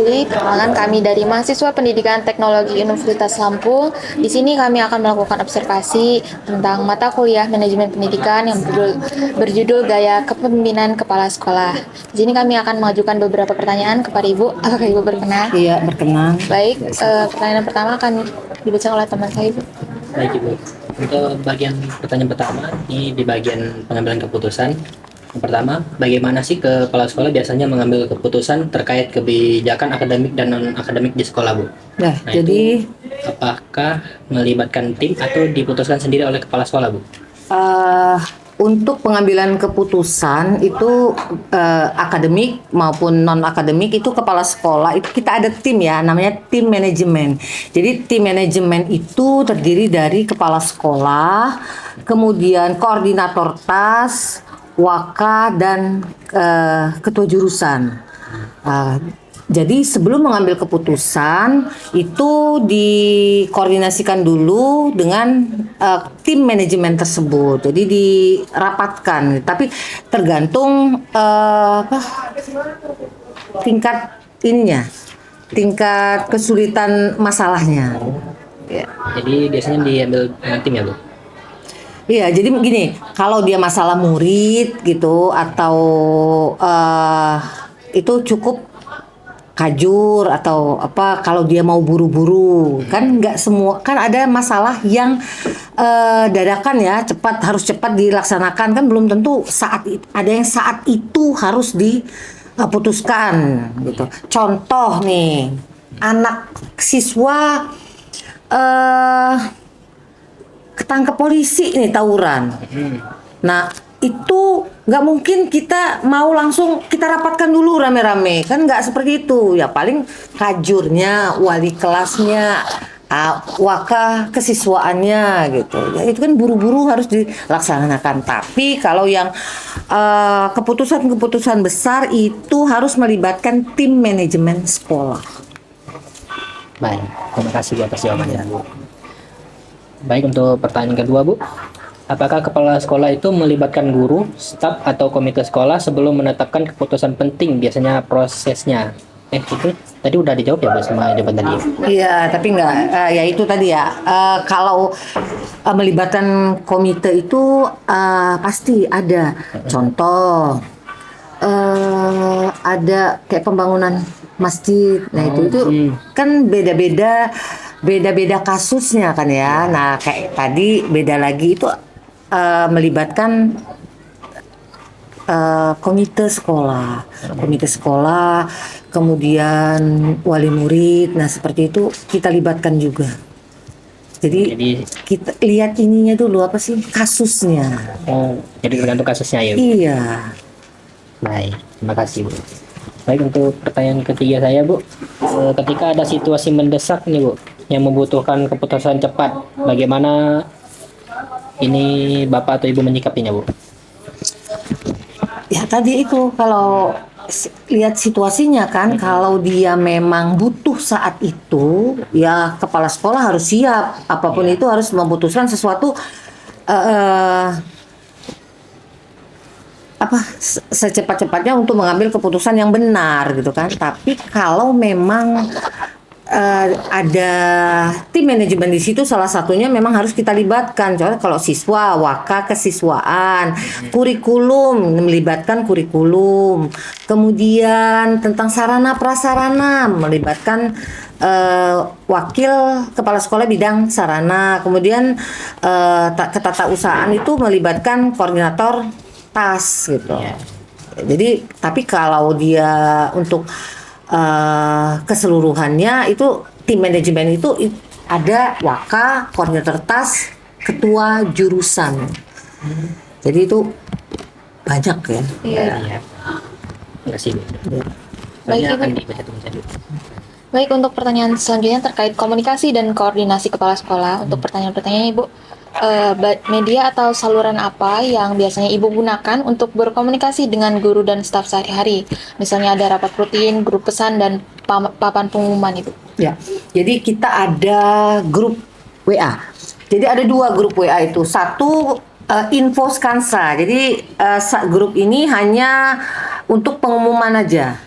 Lili, perkenalkan kami dari mahasiswa Pendidikan Teknologi Universitas Lampung. Di sini kami akan melakukan observasi tentang mata kuliah manajemen pendidikan yang berjudul Gaya Kepemimpinan Kepala Sekolah. Di sini kami akan mengajukan beberapa pertanyaan kepada Ibu. Apakah Ibu berkenan? Iya, berkenan. Baik, pertanyaan pertama akan dibaca oleh teman saya, Ibu. Baik Ibu, untuk bagian pertanyaan pertama ini di bagian pengambilan keputusan. Yang pertama, bagaimana sih kepala sekolah biasanya mengambil keputusan terkait kebijakan akademik dan non akademik di sekolah, Bu? Nah, jadi apakah melibatkan tim atau diputuskan sendiri oleh kepala sekolah, Bu? untuk pengambilan keputusan itu akademik maupun non akademik itu kepala sekolah itu kita ada tim ya, namanya tim manajemen. Jadi tim manajemen itu terdiri dari kepala sekolah, kemudian koordinator tas, waka dan ketua jurusan. Jadi sebelum mengambil keputusan itu dikoordinasikan dulu dengan tim manajemen tersebut. Jadi dirapatkan. Tapi tergantung tingkat ininya, tingkat kesulitan masalahnya. Ya. Jadi biasanya diambil tim ya, Bu? Iya, jadi begini, kalau dia masalah murid gitu atau itu cukup kajur atau apa, kalau dia mau buru-buru kan nggak semua, kan ada masalah yang dadakan ya, harus cepat dilaksanakan, kan belum tentu ada yang saat itu harus diputuskan gitu. Contoh nih, anak siswa ketangkep polisi nih tawuran. Nah, itu nggak mungkin kita mau langsung kita rapatkan dulu rame-rame, kan nggak seperti itu ya. Paling kajurnya, wali kelasnya, waka kesiswaannya gitu ya, itu kan buru-buru harus dilaksanakan. Tapi kalau yang keputusan-keputusan besar itu harus melibatkan tim manajemen sekolah. Baik, terima kasih Bu atas jawabannya, Bu. Baik, untuk pertanyaan kedua, Bu. Apakah kepala sekolah itu melibatkan guru, staf, atau komite sekolah sebelum menetapkan keputusan penting, biasanya prosesnya? Itu tadi udah dijawab ya, Bu, sama jawaban tadi? Iya, tapi enggak, ya itu tadi ya, kalau melibatkan komite itu pasti ada. Contoh, ada kayak pembangunan masjid. Nah, itu kan beda-beda kasusnya kan ya. Nah, kayak tadi beda lagi itu melibatkan komite sekolah, kemudian wali murid. Nah, seperti itu kita libatkan juga. Jadi kita lihat ininya dulu, apa sih kasusnya. Oh, jadi tergantung kasusnya ya, Bu? Iya. Baik, terima kasih, Bu. Baik, untuk pertanyaan ketiga saya, Bu. Ketika ada situasi mendesak nih, Bu, yang membutuhkan keputusan cepat, bagaimana ini Bapak atau Ibu menyikapinya, Bu? Ya tadi itu, kalau lihat situasinya kan, kalau dia memang butuh saat itu, ya kepala sekolah harus siap. Apapun itu harus memutuskan sesuatu secepat-cepatnya untuk mengambil keputusan yang benar gitu kan. Tapi kalau memang ada tim manajemen di situ, salah satunya memang harus kita libatkan. Contohnya kalau siswa, waka kesiswaan, kurikulum, melibatkan kurikulum. Kemudian tentang sarana prasarana, melibatkan wakil kepala sekolah bidang sarana. Kemudian ketatausahaan itu melibatkan koordinator tas gitu. Jadi tapi kalau dia untuk keseluruhannya itu tim manajemen itu ada waka, koordinator tas, ketua jurusan. Jadi itu banyak ya. Iya. Terima kasih, Bu. Baik, Ibu. Akan dibaca tulisan, Bu. Baik, untuk pertanyaan selanjutnya terkait komunikasi dan koordinasi kepala sekolah. Untuk pertanyaan-pertanyaannya, Ibu, media atau saluran apa yang biasanya Ibu gunakan untuk berkomunikasi dengan guru dan staf sehari-hari? Misalnya ada rapat rutin, grup pesan, dan papan pengumuman, Ibu. Ya, jadi kita ada grup WA. Jadi ada 2 grup WA itu. Satu info Skansa. Jadi grup ini hanya untuk pengumuman aja.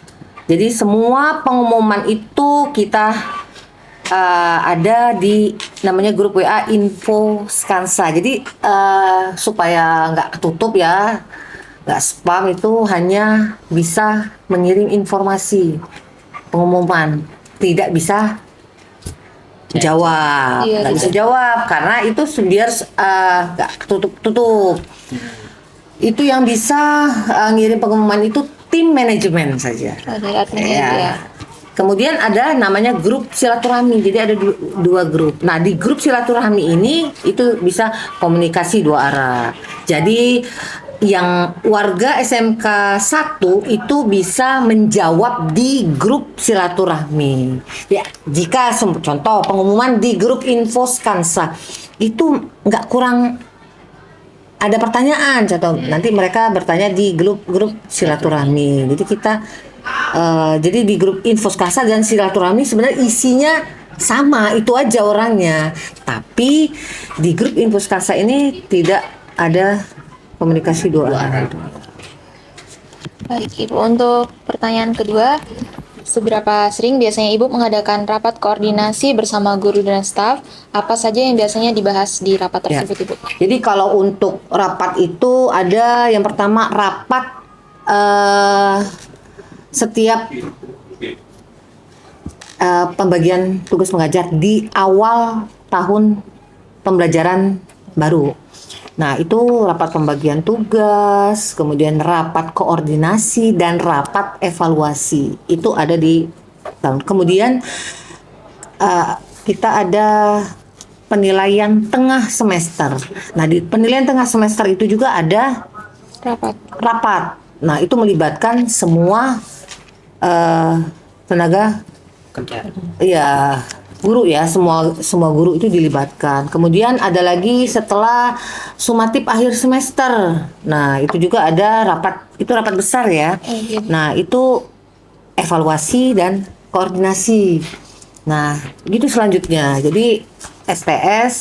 Jadi semua pengumuman itu kita ada di namanya grup WA Info Skansa. Jadi supaya nggak ketutup ya, nggak spam, itu hanya bisa mengirim informasi pengumuman, tidak bisa jawab, Iya, nggak bisa jawab karena itu biar nggak tutup. Itu yang bisa ngirim pengumuman itu tim manajemen saja. Oh, dari admin Ya. ya. Kemudian ada namanya grup silaturahmi. Jadi ada dua grup. Nah, di grup silaturahmi ini itu bisa komunikasi dua arah. Jadi yang warga SMK 1 itu bisa menjawab di grup silaturahmi. Ya, jika contoh pengumuman di grup Info Skansa itu nggak kurang ada pertanyaan, contoh nanti mereka bertanya di grup silaturahmi. Jadi kita jadi di grup Info Skansa dan silaturahmi sebenarnya isinya sama, itu aja orangnya. Tapi di grup Info Skansa ini tidak ada komunikasi dua arah. Baik, Ibu. Untuk pertanyaan kedua, seberapa sering biasanya Ibu mengadakan rapat koordinasi bersama guru dan staf? Apa saja yang biasanya dibahas di rapat Ya. tersebut, Ibu? Jadi kalau untuk rapat itu ada yang pertama rapat setiap pembagian tugas mengajar di awal tahun pembelajaran baru. Nah, itu rapat pembagian tugas, kemudian rapat koordinasi dan rapat evaluasi. Itu ada di tahun. Kemudian kita ada penilaian tengah semester. Nah, di penilaian tengah semester itu juga ada rapat. Nah, itu melibatkan semua tenaga Kerja. ya, guru ya, semua guru itu dilibatkan. Kemudian ada lagi setelah sumatif akhir semester. Nah, itu juga ada rapat, itu rapat besar ya. Nah, itu evaluasi dan koordinasi. Nah, gitu selanjutnya. Jadi STS,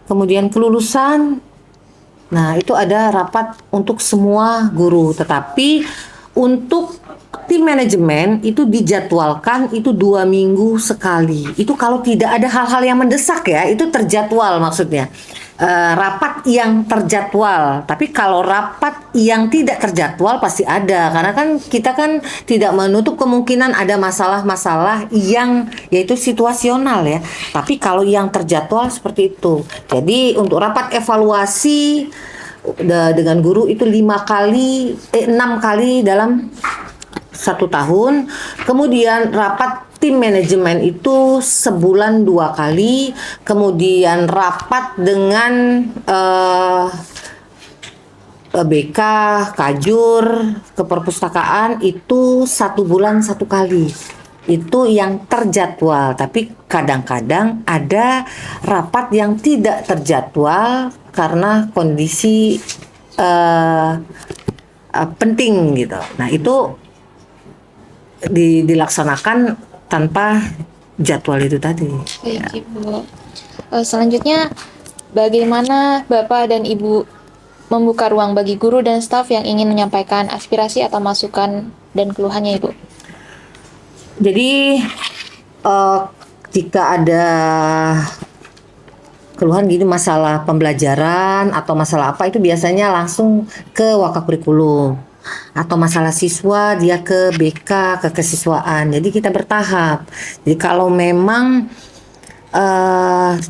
kemudian kelulusan. Nah, itu ada rapat untuk semua guru. Tetapi untuk tim manajemen itu dijadwalkan itu 2 minggu sekali. Itu kalau tidak ada hal-hal yang mendesak ya, itu terjadwal maksudnya. Rapat yang terjadwal. Tapi kalau rapat yang tidak terjadwal pasti ada, karena kan kita kan tidak menutup kemungkinan ada masalah-masalah yang yaitu situasional ya. Tapi kalau yang terjadwal seperti itu. Jadi untuk rapat evaluasi dengan guru itu 6 kali dalam 1 tahun. Kemudian rapat tim manajemen itu sebulan 2 kali. Kemudian rapat dengan BK, Kajur, keperpustakaan itu 1 bulan 1 kali. Itu yang terjadwal. Tapi kadang-kadang ada rapat yang tidak terjadwal karena kondisi penting gitu. Nah, itu dilaksanakan tanpa jadwal itu tadi. Baik, Ibu. Selanjutnya, bagaimana Bapak dan Ibu membuka ruang bagi guru dan staf yang ingin menyampaikan aspirasi atau masukan dan keluhannya, Ibu? Jadi jika ada keluhan gini masalah pembelajaran atau masalah apa, itu biasanya langsung ke Wakakurikulum. Atau masalah siswa dia ke BK, ke kesiswaan. Jadi kita bertahap. Jadi kalau memang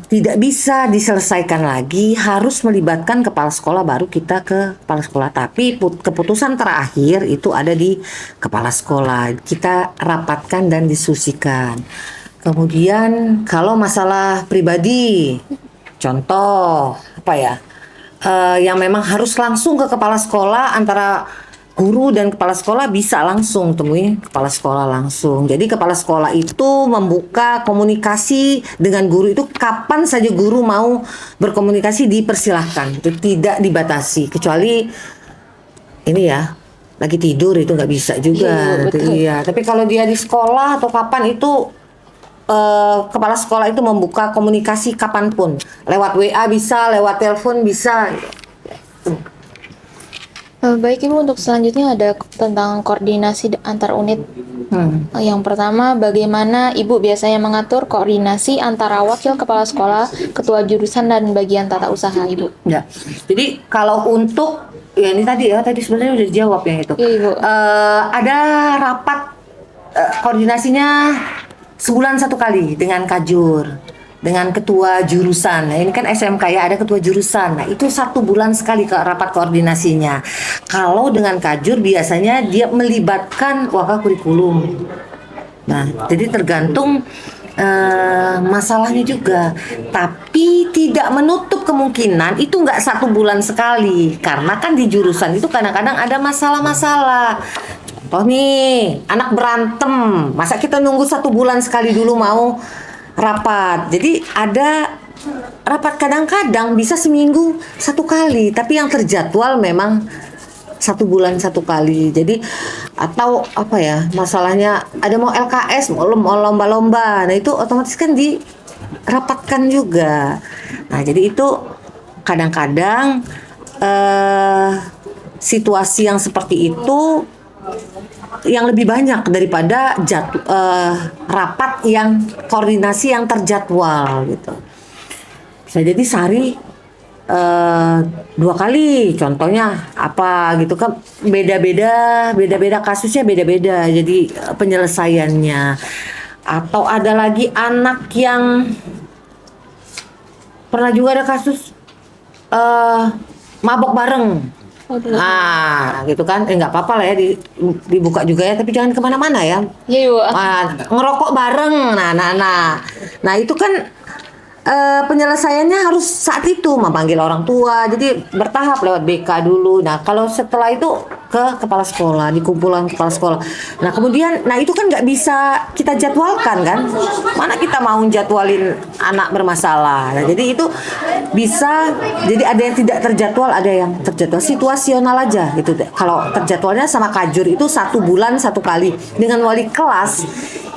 tidak bisa diselesaikan lagi, harus melibatkan kepala sekolah, baru kita ke kepala sekolah. Tapi keputusan terakhir itu ada di kepala sekolah. Kita rapatkan dan diskusikan. Kemudian kalau masalah pribadi, contoh apa ya, yang memang harus langsung ke kepala sekolah, antara guru dan kepala sekolah bisa langsung temui kepala sekolah langsung. Jadi kepala sekolah itu membuka komunikasi dengan guru itu kapan saja guru mau berkomunikasi dipersilahkan. Itu tidak dibatasi, kecuali ini ya lagi tidur itu nggak bisa juga. Iya, tapi kalau dia di sekolah atau kapan itu kepala sekolah itu membuka komunikasi kapanpun, lewat WA bisa, lewat telepon bisa. Baik Ibu, untuk selanjutnya ada tentang koordinasi antar unit. Yang pertama, bagaimana Ibu biasanya mengatur koordinasi antara wakil kepala sekolah, ketua jurusan, dan bagian tata usaha Ibu? Ya, jadi kalau untuk ya ini tadi sebenarnya udah dijawab yang itu. Iya, Ibu. Ada rapat koordinasinya sebulan satu kali dengan Kajur, dengan ketua jurusan. Nah, ini kan SMK ya, ada ketua jurusan. Nah, itu 1 bulan sekali ke rapat koordinasinya. Kalau dengan Kajur biasanya dia melibatkan wakil kurikulum. Nah, jadi tergantung masalahnya juga, tapi tidak menutup kemungkinan itu nggak 1 bulan sekali, karena kan di jurusan itu kadang-kadang ada masalah-masalah. Contoh nih, anak berantem, masa kita nunggu 1 bulan sekali dulu mau rapat? Jadi ada rapat kadang-kadang bisa seminggu 1 kali, tapi yang terjadwal memang 1 bulan 1 kali. Jadi atau apa ya, masalahnya ada mau LKS, mau lomba-lomba. Nah itu otomatis kan dirapatkan juga. Nah jadi itu kadang-kadang situasi yang seperti itu yang lebih banyak daripada rapat yang koordinasi yang terjadwal gitu. Bisa jadi sehari 2 kali, contohnya apa gitu kan, beda-beda kasusnya, beda-beda jadi penyelesaiannya. Atau ada lagi anak yang pernah juga ada kasus mabok bareng. Nah gitu kan, nggak apa-apa lah ya dibuka juga ya, tapi jangan kemana-mana ya. Iya Ibu. Ngerokok bareng, nah itu kan penyelesaiannya harus saat itu memanggil orang tua, jadi bertahap lewat BK dulu. Nah kalau setelah itu ke kepala sekolah, di kumpulan kepala sekolah. Nah kemudian, nah itu kan nggak bisa kita jadwalkan kan, mana kita mau jadwalin anak bermasalah. Nah jadi itu bisa, jadi ada yang tidak terjadwal, ada yang terjadwal, situasional aja gitu. Kalau terjadwalnya sama Kajur itu 1 bulan 1 kali, dengan wali kelas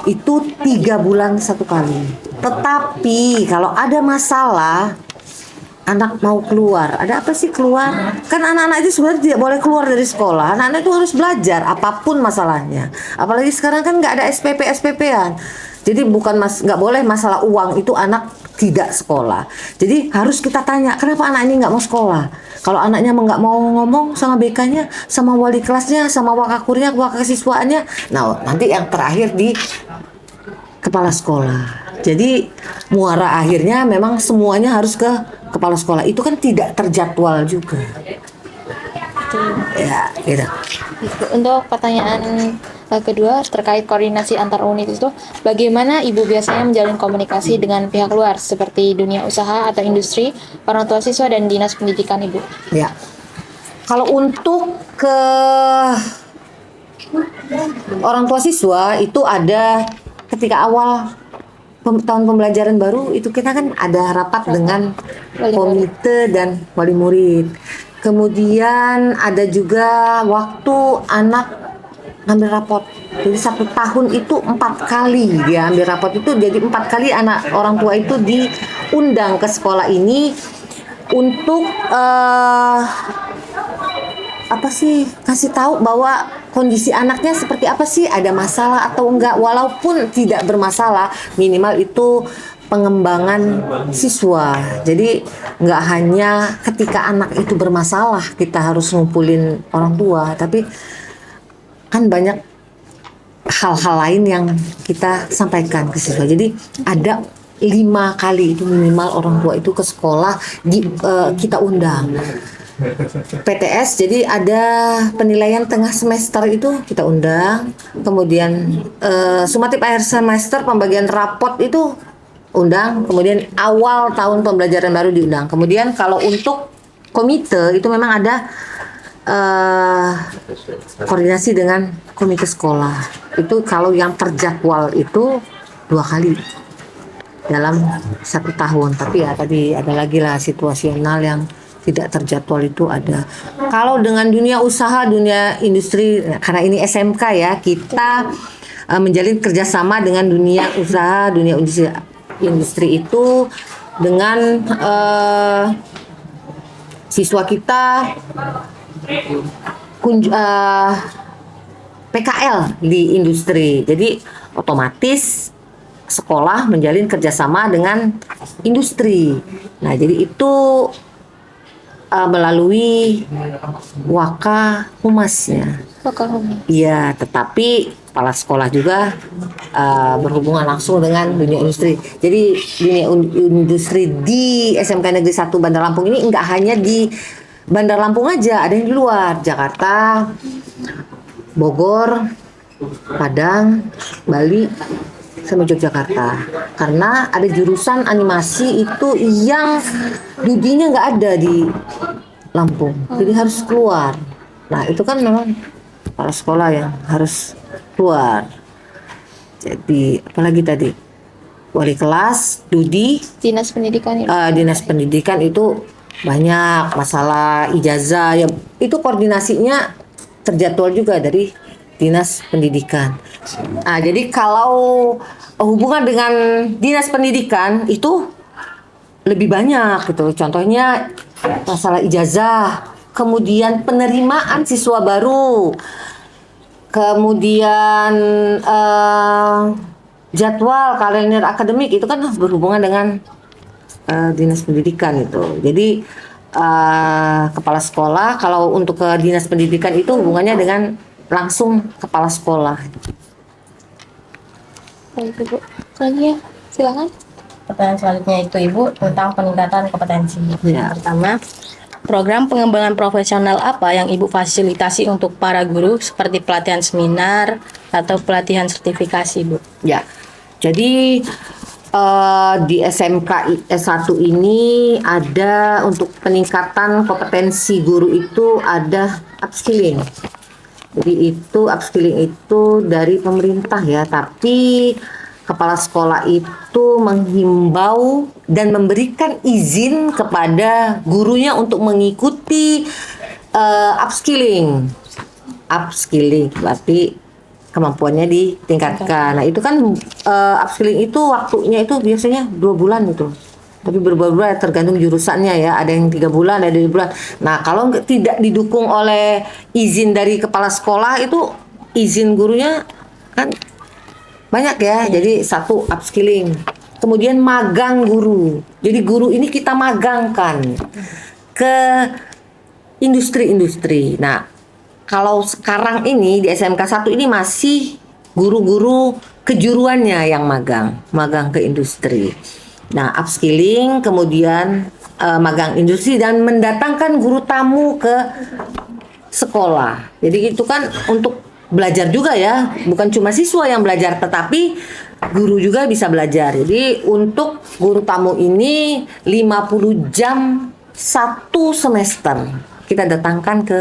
itu 3 bulan 1 kali. Tetapi kalau ada masalah, anak mau keluar, ada apa sih keluar? Kan anak-anak itu sebenarnya tidak boleh keluar dari sekolah. Anak-anak itu harus belajar apapun masalahnya. Apalagi sekarang kan nggak ada SPP-SPP-an. Jadi nggak boleh masalah uang itu anak tidak sekolah. Jadi harus kita tanya, kenapa anak ini nggak mau sekolah? Kalau anaknya nggak mau ngomong sama BK-nya, sama wali kelasnya, sama wakakurnya, wakasiswanya, nah nanti yang terakhir di kepala sekolah. Jadi muara akhirnya memang semuanya harus ke kepala sekolah. Itu kan tidak terjadwal juga. Ya, gitu. Untuk pertanyaan kedua terkait koordinasi antar unit itu, bagaimana Ibu biasanya menjalin komunikasi dengan pihak luar seperti dunia usaha atau industri, orang tua siswa, dan dinas pendidikan Ibu? Ya. Kalau untuk ke orang tua siswa itu ada ketika awal tahun pembelajaran baru itu kita kan ada rapat dengan komite dan wali murid. Kemudian ada juga waktu anak ngambil rapot. Jadi 1 tahun itu 4 kali dia ambil rapot itu, jadi 4 kali anak orang tua itu diundang ke sekolah ini untuk kasih tahu bahwa kondisi anaknya seperti apa sih, ada masalah atau enggak, walaupun tidak bermasalah, minimal itu pengembangan siswa. Jadi nggak hanya ketika anak itu bermasalah kita harus ngumpulin orang tua, tapi kan banyak hal-hal lain yang kita sampaikan ke siswa. Jadi ada 5 kali itu minimal orang tua itu ke sekolah kita undang. PTS, jadi ada penilaian tengah semester itu kita undang, kemudian sumatif akhir semester pembagian rapot itu undang, kemudian awal tahun pembelajaran baru diundang. Kemudian kalau untuk komite itu memang ada koordinasi dengan komite sekolah. Itu kalau yang terjadwal itu 2 kali dalam 1 tahun. Tapi ya tadi ada lagi lah situasional yang tidak terjadwal itu ada. Kalau dengan dunia usaha, dunia industri, karena ini SMK ya, kita menjalin kerjasama dengan dunia usaha, dunia industri itu dengan siswa kita PKL di industri. Jadi otomatis sekolah menjalin kerjasama dengan industri. Nah, jadi itu melalui Waka Humasnya. Bakal Humas. Iya, tetapi kepala sekolah juga berhubungan langsung dengan dunia industri. Jadi dunia industri di SMK Negeri 1 Bandar Lampung ini enggak hanya di Bandar Lampung aja, ada yang di luar, Jakarta, Bogor, Padang, Bali, sama Yogyakarta. Karena ada jurusan animasi itu yang dudinya nggak ada di Lampung, jadi harus keluar. Nah itu kan memang para sekolah yang harus keluar. Jadi apalagi tadi wali kelas, Dudi, Dinas Pendidikan ya. dinas pendidikan itu banyak masalah ijazah ya, itu koordinasinya terjadwal juga dari dinas pendidikan. Nah, jadi kalau hubungan dengan dinas pendidikan itu lebih banyak gitu. Contohnya masalah ijazah, kemudian penerimaan siswa baru, kemudian jadwal kalender akademik itu kan berhubungan dengan dinas pendidikan itu. Jadi kepala sekolah kalau untuk ke dinas pendidikan itu hubungannya dengan langsung kepala sekolah. Baik Ibu. Selanjutnya silakan. Pertanyaan selanjutnya itu Ibu tentang peningkatan kompetensi. Ya. Pertama, program pengembangan profesional apa yang Ibu fasilitasi untuk para guru seperti pelatihan seminar atau pelatihan sertifikasi, Bu? Ya. Jadi di SMK S1 ini ada untuk peningkatan kompetensi guru itu ada upskilling. Jadi itu upskilling itu dari pemerintah ya, tapi kepala sekolah itu menghimbau dan memberikan izin kepada gurunya untuk mengikuti upskilling. Upskilling berarti kemampuannya ditingkatkan. Nah itu kan upskilling itu waktunya itu biasanya 2 bulan itu. Tapi berbulan-bulan tergantung jurusannya ya. Ada yang 3 bulan, ada 2 bulan. Nah kalau tidak didukung oleh izin dari kepala sekolah itu izin gurunya kan banyak ya. Jadi satu upskilling. Kemudian magang guru. Jadi guru ini kita magangkan ke industri-industri. Nah kalau sekarang ini di SMK 1 ini masih guru-guru kejuruannya yang magang ke industri. Nah, upskilling, kemudian magang industri dan mendatangkan guru tamu ke sekolah. Jadi itu kan untuk belajar juga ya, bukan cuma siswa yang belajar, tetapi guru juga bisa belajar. Jadi untuk guru tamu ini 50 jam 1 semester kita datangkan ke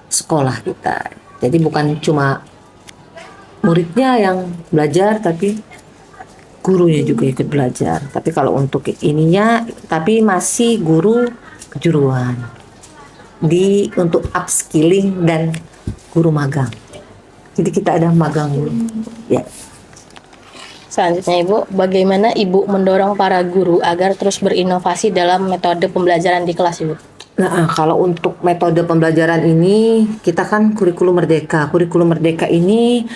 sekolah kita. Jadi bukan cuma muridnya yang belajar, tapi gurunya juga ikut belajar. Tapi kalau untuk ininya, tapi masih guru kejuruan untuk upskilling dan guru magang. Jadi kita ada magang guru. Ya. Selanjutnya Ibu, bagaimana Ibu mendorong para guru agar terus berinovasi dalam metode pembelajaran di kelas, Ibu? Nah, kalau untuk metode pembelajaran ini, kita kan kurikulum merdeka. Kurikulum merdeka ini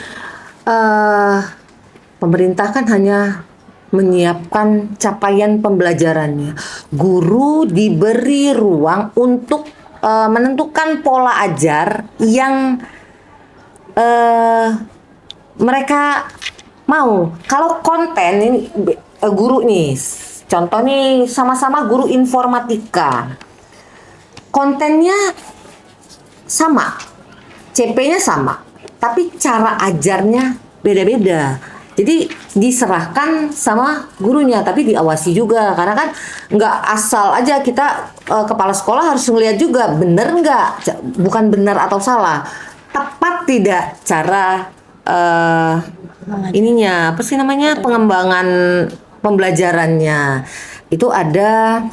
pemerintah kan hanya menyiapkan capaian pembelajarannya. Guru diberi ruang untuk menentukan pola ajar yang mereka mau. Kalau konten ini guru nih, contoh nih sama-sama guru informatika. Kontennya sama, CP-nya sama, tapi cara ajarnya beda-beda. Jadi diserahkan sama gurunya, tapi diawasi juga. Karena kan nggak asal aja kita kepala sekolah harus ngeliat juga bener nggak, bukan benar atau salah, tepat tidak cara ininya apa sih namanya pengembangan pembelajarannya. Itu ada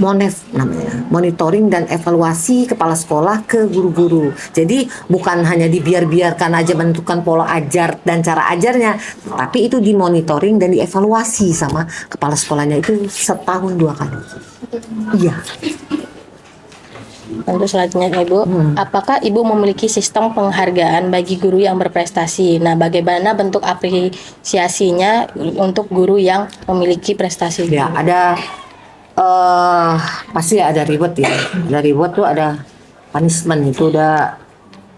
MONEV namanya, monitoring dan evaluasi kepala sekolah ke guru-guru. Jadi bukan hanya dibiarkan aja menentukan pola ajar dan cara ajarnya, tapi itu dimonitoring dan dievaluasi sama kepala sekolahnya itu setahun 2 kali. Iya. Untuk selanjutnya Ibu, apakah Ibu memiliki sistem penghargaan bagi guru yang berprestasi? Nah, bagaimana bentuk apresiasinya untuk guru yang memiliki prestasi? Ya, ada pasti ada reward ya. Ada reward tuh ada punishment, itu udah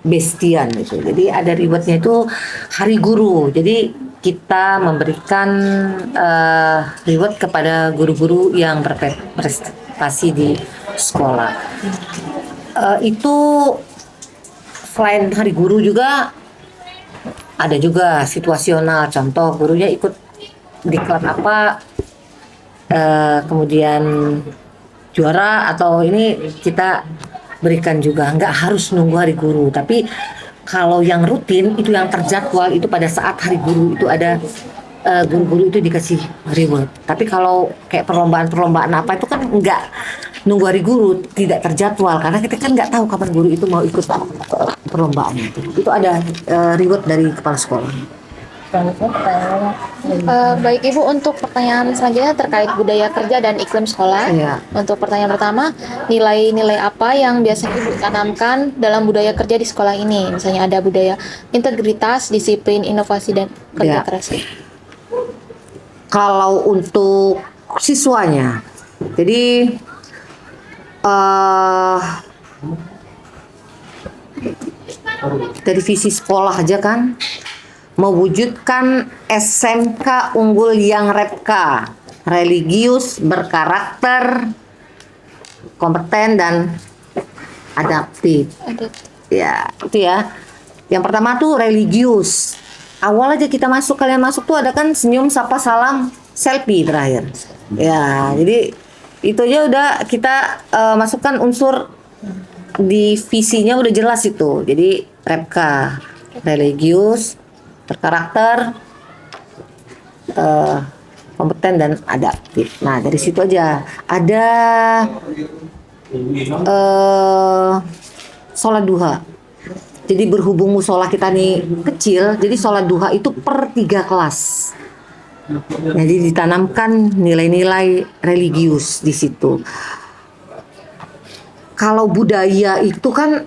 bestian itu. Jadi ada rewardnya itu hari guru. Jadi kita memberikan reward kepada guru-guru yang berprestasi di sekolah. Itu selain hari guru juga ada juga situasional. Contoh gurunya ikut di klub apa, kemudian juara atau ini kita berikan juga. Nggak harus nunggu hari guru, tapi kalau yang rutin itu yang terjadwal itu pada saat hari guru itu ada guru-guru itu dikasih reward. Tapi kalau kayak perlombaan apa itu kan nggak nunggu hari guru, tidak terjadwal karena kita kan nggak tahu kapan guru itu mau ikut perlombaan itu. Itu ada reward dari kepala sekolah. Baik Ibu, untuk pertanyaan selanjutnya terkait budaya kerja dan iklim sekolah. Iya. Untuk pertanyaan pertama, nilai-nilai apa yang biasanya Ibu tanamkan dalam budaya kerja di sekolah ini? Misalnya ada budaya integritas, disiplin, inovasi, dan kerja Iya. keras. Kalau untuk siswanya, jadi dari visi sekolah aja kan mewujudkan SMK unggul yang repka, religius, berkarakter, kompeten dan adaptif. Ada. Ya, itu ya. Yang pertama tuh religius. Awal aja kita masuk, kalian masuk tuh ada kan senyum, sapa, salam, selfie terakhir. Ya, jadi itu aja udah kita masukkan unsur di visinya udah jelas itu. Jadi repka, religius, berkarakter, kompeten dan adaptif. Nah dari situ aja ada sholat duha. Jadi berhubung musola kita nih kecil, jadi sholat duha itu per 3 kelas. Jadi ditanamkan nilai-nilai religius di situ. Kalau budaya itu kan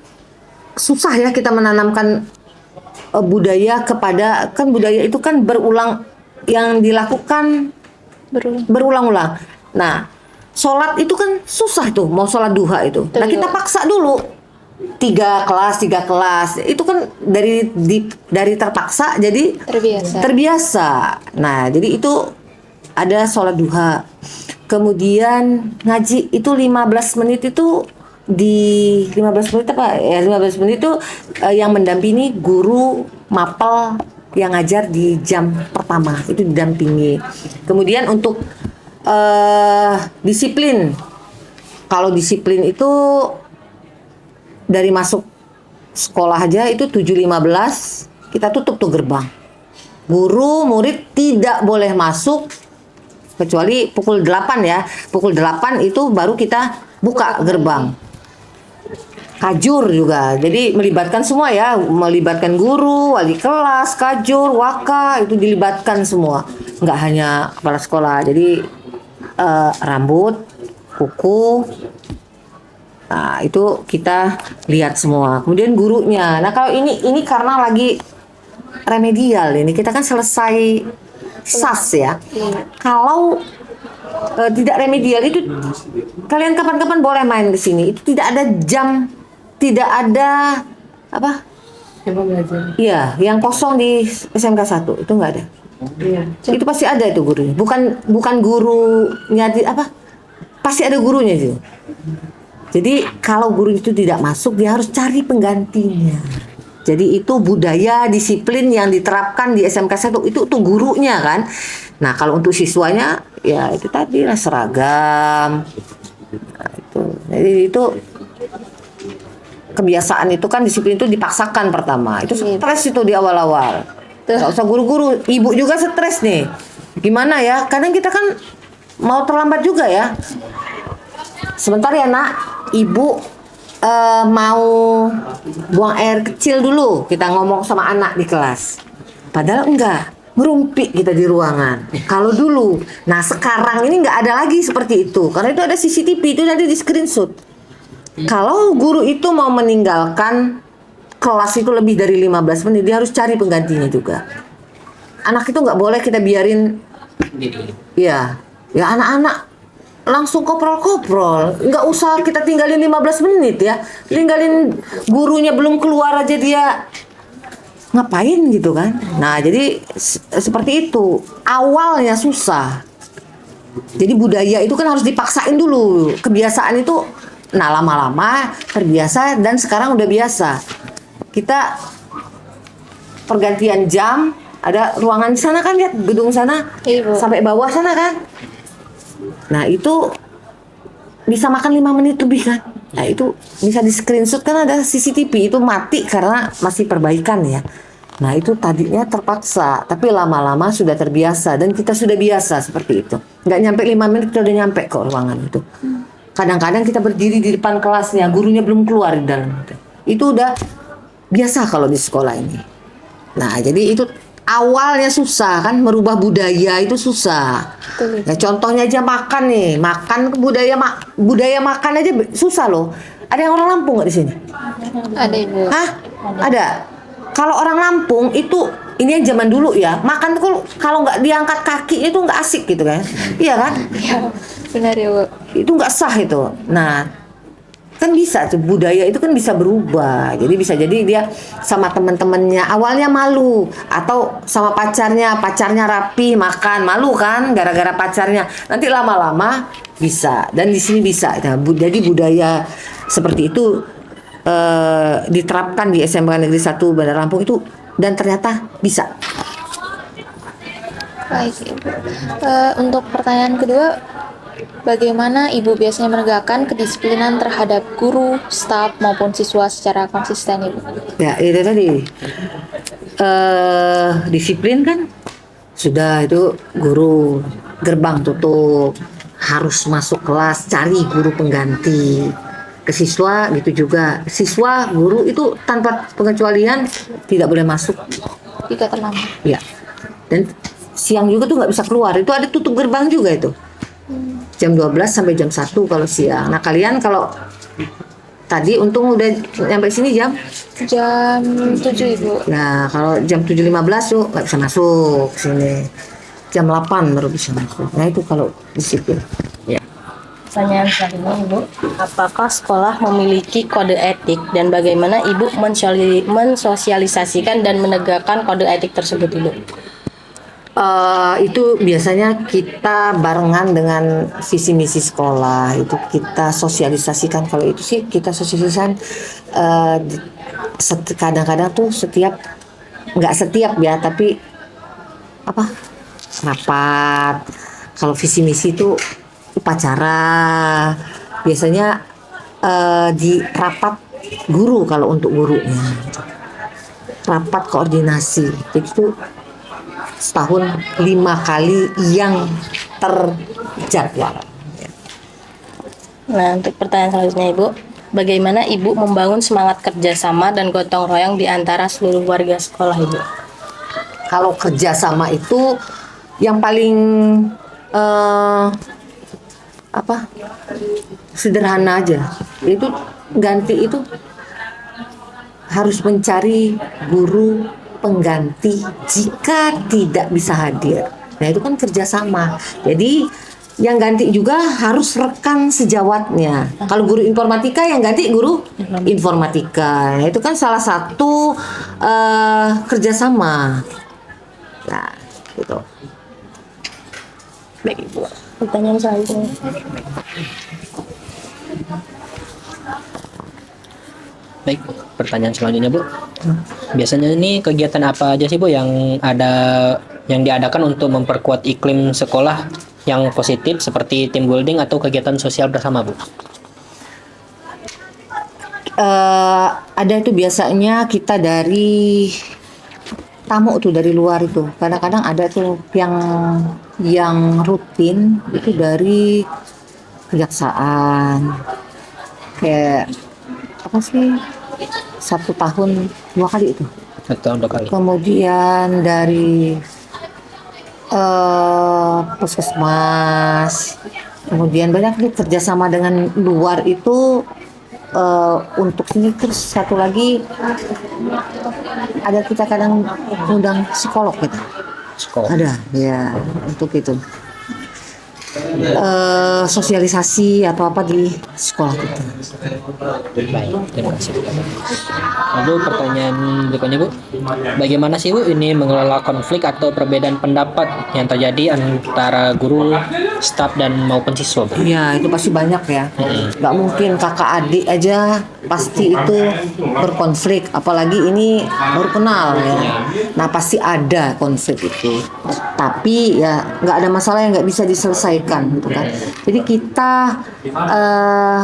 susah ya kita menanamkan budaya kepada, kan budaya itu kan berulang, yang dilakukan berulang-ulang. Nah, sholat itu kan susah tuh, mau sholat duha itu. Nah, kita paksa dulu 3 kelas itu kan dari terpaksa jadi terbiasa. Nah, jadi itu ada sholat duha. Kemudian ngaji itu 15 menit itu di 15 menit apa ya 15 menit itu yang mendampingi guru mapel yang ngajar di jam pertama itu didampingi. Kemudian untuk disiplin, kalau disiplin itu dari masuk sekolah aja itu 7.15 kita tutup tuh gerbang. Guru murid tidak boleh masuk kecuali pukul 8 ya. Pukul 8 itu baru kita buka gerbang. Kajur juga, jadi melibatkan semua ya, melibatkan guru, wali kelas, kajur, waka, itu dilibatkan semua. Nggak hanya kepala sekolah, jadi rambut, kuku, nah itu kita lihat semua. Kemudian gurunya, nah kalau ini karena lagi remedial, ini kita kan selesai SAS ya. Kalau tidak remedial itu kalian kapan-kapan boleh main ke sini. Itu tidak ada jam, tidak ada apa? Iya, yang kosong di SMK 1 itu nggak ada. Itu pasti ada itu gurunya. Bukan gurunya apa? Pasti ada gurunya itu. Jadi kalau guru itu tidak masuk, dia harus cari penggantinya. Jadi itu budaya disiplin yang diterapkan di SMK 1 itu tuh gurunya kan. Nah kalau untuk siswanya ya itu tadi lah seragam. Nah, itu. Jadi itu kebiasaan itu kan disiplin itu dipaksakan pertama. Itu stres itu di awal-awal. Gak usah guru-guru, ibu juga stres nih. Gimana ya? Kadang kita kan mau terlambat juga ya. Sebentar ya nak, ibu mau buang air kecil dulu. Kita ngomong sama anak di kelas. Padahal enggak, ngerumpi kita di ruangan. Kalau dulu, nah sekarang ini nggak ada lagi seperti itu. Karena itu ada CCTV, itu nanti di screenshot. Kalau guru itu mau meninggalkan kelas itu lebih dari 15 menit, dia harus cari penggantinya juga. Anak itu nggak boleh kita biarin, ya, ya anak-anak langsung koprol-koprol. Nggak usah kita tinggalin 15 menit ya. Tinggalin gurunya belum keluar aja dia ngapain gitu kan. Nah jadi seperti itu. Awalnya susah. Jadi budaya itu kan harus dipaksain dulu. Kebiasaan itu, nah lama-lama terbiasa dan sekarang udah biasa. Kita pergantian jam, ada ruangan di sana kan, lihat gedung sana Iya, Bu. sampai bawah sana kan. Nah itu bisa makan 5 menit lebih kan. Nah itu bisa di screenshot kan, ada CCTV itu mati karena masih perbaikan ya. Nah itu tadinya terpaksa, tapi lama-lama sudah terbiasa dan kita sudah biasa seperti itu. Nggak nyampe 5 menit kita udah nyampe ke ruangan itu. Kadang-kadang kita berdiri di depan kelasnya, gurunya belum keluar di dalam itu. Itu udah biasa kalau di sekolah ini. Nah jadi itu awalnya susah kan, merubah budaya itu susah. Betul. Nah contohnya aja makan nih, makan budaya makan aja susah loh. Ada yang orang Lampung nggak di sini? Ada, Ibu. Hah? Ada. Kalau orang Lampung itu, ini yang zaman dulu ya, makan tuh kalau nggak diangkat kakinya itu nggak asik gitu kan? Iya kan? Iya, benar ya, Bu. Itu nggak sah itu. Nah, kan bisa tuh budaya itu kan bisa berubah. Jadi bisa jadi dia sama teman-temannya awalnya malu, atau sama pacarnya rapi makan malu kan gara-gara pacarnya. Nanti lama-lama bisa, dan di sini bisa. Nah, jadi budaya seperti itu diterapkan di SMK Negeri 1 Bandar Lampung itu, dan ternyata bisa. Baik, Ibu. Untuk pertanyaan kedua, bagaimana Ibu biasanya menegakkan kedisiplinan terhadap guru, staf, maupun siswa secara konsisten, Ibu? Ya itu tadi disiplin kan sudah, itu guru gerbang tutup, harus masuk kelas cari guru pengganti. Ke siswa gitu juga, siswa guru itu tanpa pengecualian tidak boleh masuk Jika terlambat. ya. Dan siang juga tuh nggak bisa keluar, itu ada tutup gerbang juga itu, jam 12 sampai jam 1 kalau siang. Nah kalian kalau tadi untung udah nyampe sini jam, Jam 7, Ibu. nah kalau jam 7.15 tuh nggak bisa masuk sini, jam 8 baru bisa masuk. Nah itu kalau disiplin ya. Pertanyaan selanjutnya, Ibu, apakah sekolah memiliki kode etik dan bagaimana Ibu mensosialisasikan dan menegakkan kode etik tersebut, Ibu? Itu biasanya kita barengan dengan visi misi sekolah, itu kita sosialisasikan. Kalau itu sih kita sosialisasikan kadang-kadang tuh nggak setiap ya, tapi apa, rapat. Kalau visi misi itu upacara, biasanya di rapat guru. Kalau untuk gurunya rapat koordinasi itu setahun 5 kali yang terjadwal. Nah, untuk pertanyaan selanjutnya, Ibu, bagaimana Ibu membangun semangat kerjasama dan gotong royong di antara seluruh warga sekolah, Ibu? Kalau kerjasama itu yang paling sederhana aja, itu ganti itu harus mencari guru pengganti jika tidak bisa hadir. Nah itu kan kerjasama. Jadi yang ganti juga harus rekan sejawatnya. Kalau guru informatika, yang ganti guru informatika. Nah, itu kan salah satu kerjasama. Nah gitu. Baik, Ibu. Pertanyaan selanjutnya. Baik, pertanyaan selanjutnya, Bu. Biasanya ini kegiatan apa aja sih, Bu, yang diadakan untuk memperkuat iklim sekolah yang positif seperti team building atau kegiatan sosial bersama, Bu? Ada itu biasanya kita dari tamu tuh dari luar itu. Kadang-kadang ada tuh yang rutin itu dari kejaksaan. Kayak apa sih? 1 tahun 2 kali itu. 1 tahun 2 kali. Kemudian dari puskesmas. Kemudian banyak kerjasama dengan luar itu untuk sini. Terus satu lagi ada kita kadang undang psikolog gitu. Sekolah. Ada ya untuk itu sosialisasi atau apa di sekolah kita. Baik, terima kasih. Lalu pertanyaan berikutnya Bu, bagaimana sih Bu ini mengelola konflik atau perbedaan pendapat yang terjadi antara guru, staf dan maupun siswa Bu? Ya itu pasti banyak ya. Nggak mungkin kakak adik aja pasti itu berkonflik. Apalagi ini baru kenal ya. Nah pasti ada konflik itu. Tapi ya nggak ada masalah yang nggak bisa diselesaikan gitu kan. Jadi kita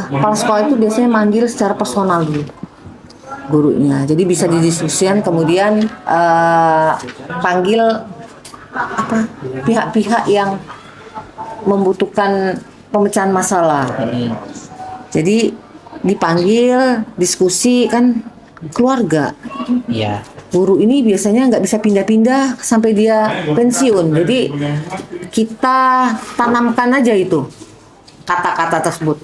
kepala sekolah itu biasanya manggil secara personal dulu gurunya. Jadi bisa didiskusikan kemudian panggil apa pihak-pihak yang membutuhkan pemecahan masalah. Jadi dipanggil diskusi kan keluarga. Iya. Guru ini biasanya nggak bisa pindah-pindah sampai dia pensiun. Jadi kita tanamkan aja itu kata-kata tersebut.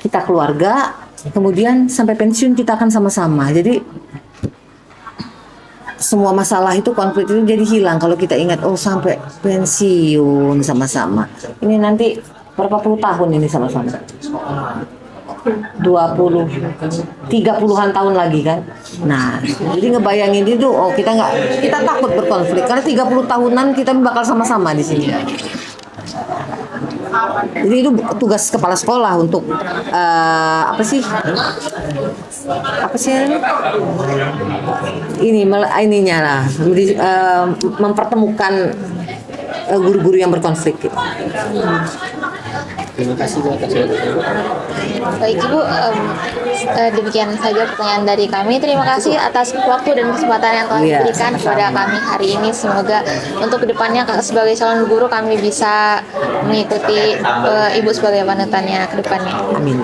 Kita keluarga, kemudian sampai pensiun kita akan sama-sama. Jadi semua masalah itu, konflik itu jadi hilang kalau kita ingat, oh sampai pensiun sama-sama. Ini nanti berapa puluh tahun ini sama-sama. 30-an tahun lagi kan. Nah, jadi ngebayangin itu, oh kita takut berkonflik karena 30 tahunan kita bakal sama-sama di sini. Jadi itu tugas kepala sekolah untuk apa sih ininya lah, mempertemukan guru-guru yang berkonflik gitu. Terima kasih Bu atas jawabannya. Baik Ibu, demikian saja pertanyaan dari kami. Terima kasih atas waktu dan kesempatan yang telah Iya, diberikan kepada kami hari ini. Semoga untuk kedepannya sebagai calon guru kami bisa mengikuti Ibu sebagai panutannya ke depannya. Amin.